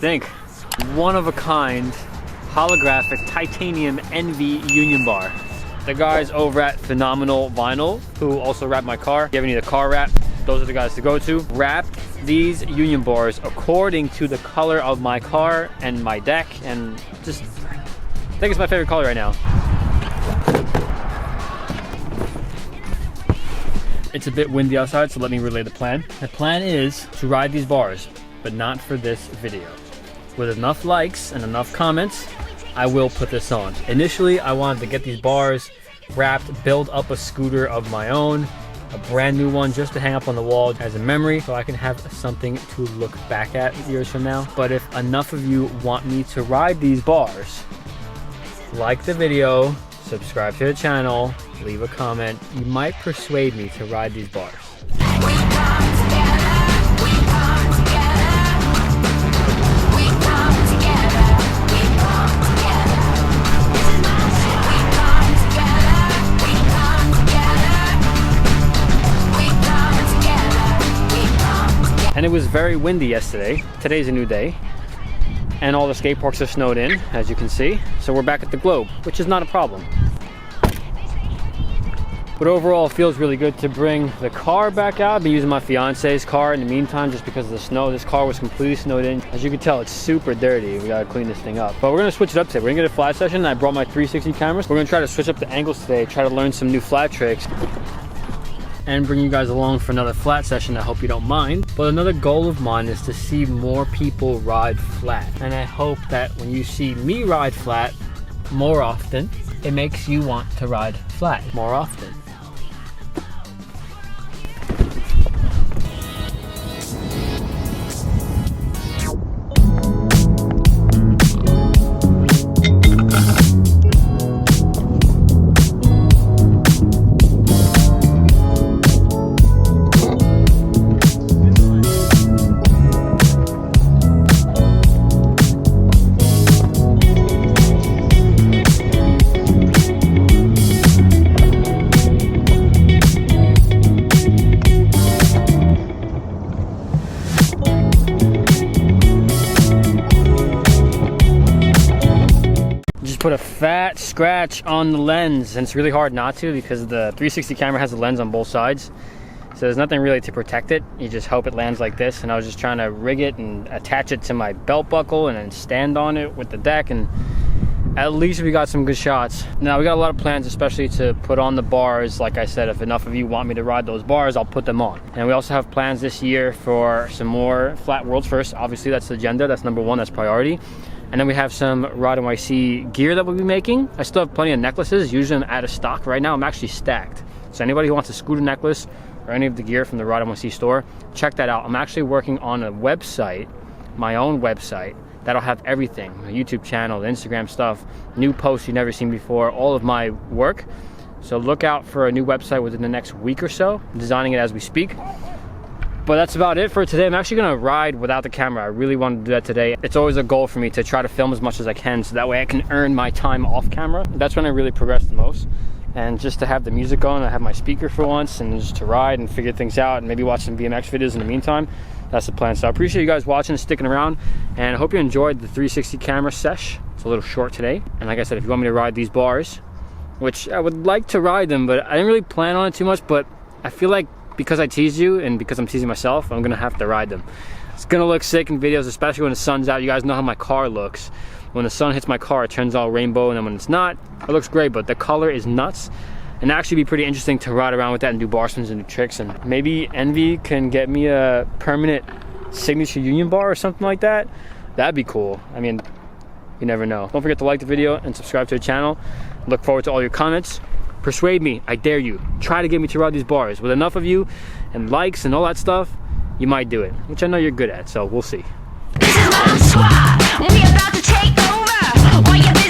think? One of a kind, holographic titanium NV Union Bar. The guys over at Phenomenal Vinyl, who also wrap my car. If you ever need a car wrap, those are the guys to go to. Wrap these Union Bars according to the color of my car and my deck, and just, I think it's my favorite color right now. It's a bit windy outside, so let me relay the plan. The plan is to ride these bars, but not for this video. With enough likes and enough comments, I will put this on. Initially, I wanted to get these bars wrapped, build up a scooter of my own, a brand new one just to hang up on the wall as a memory so I can have something to look back at years from now. But if enough of you want me to ride these bars, like the video, subscribe to the channel, leave a comment, you might persuade me to ride these bars. And it was very windy yesterday. Today's a new day. And all the skate parks are snowed in, as you can see. So we're back at the Globe, which is not a problem. But overall, it feels really good to bring the car back out. I've been using my fiance's car in the meantime just because of the snow. This car was completely snowed in. As you can tell, it's super dirty. We gotta clean this thing up. But we're gonna switch it up today. We're gonna get a flat session. I brought my 360 cameras. We're gonna try to switch up the angles today, try to learn some new flat tricks, and bring you guys along for another flat session. I hope you don't mind. But another goal of mine is to see more people ride flat. And I hope that when you see me ride flat more often, it makes you want to ride flat more often. Put a fat scratch on the lens, and it's really hard not to because the 360 camera has a lens on both sides, so there's nothing really to protect it. You just hope it lands like this, and I was just trying to rig it and attach it to my belt buckle and then stand on it with the deck, and at least we got some good shots. Now we got a lot of plans, especially to put on the bars. Like I said, if enough of you want me to ride those bars, I'll put them on. And we also have plans this year for some more flat worlds first. Obviously that's the agenda, that's number one, that's priority. And then we have some Rod NYC gear that we'll be making. I still have plenty of necklaces. Usually I'm out of stock. Right now I'm actually stacked. So anybody who wants a scooter necklace or any of the gear from the Rod NYC store, check that out. I'm actually working on a website, my own website, that'll have everything. My YouTube channel, the Instagram stuff, new posts you've never seen before, all of my work. So look out for a new website within the next week or so. I'm designing it as we speak. But that's about it for today. I'm actually gonna ride without the camera. I really want to do that today. It's always a goal for me to try to film as much as I can so that way I can earn my time off camera. That's when I really progress the most. And just to have the music on, I have my speaker for once, and just to ride and figure things out and maybe watch some BMX videos in the meantime. That's the plan. So I appreciate you guys watching and sticking around, and I hope you enjoyed the 360 camera sesh. It's a little short today. And like I said, if you want me to ride these bars, which I would like to ride them, but I didn't really plan on it too much, but I feel like because I teased you and because I'm teasing myself, I'm gonna have to ride them. It's gonna look sick in videos, especially when the sun's out. You guys know how my car looks. When the sun hits my car, it turns all rainbow, and then when it's not, it looks great, but the color is nuts. And it'd actually be pretty interesting to ride around with that and do bar spins and do tricks. And maybe Envy can get me a permanent signature Union Bar or something like that. That'd be cool. I mean, you never know. Don't forget to like the video and subscribe to the channel. Look forward to all your comments. Persuade me, I dare you. Try to get me to ride these bars. With enough of you and likes and all that stuff, you might do it, which I know you're good at, so we'll see. This is my squad. We about to take over. Why you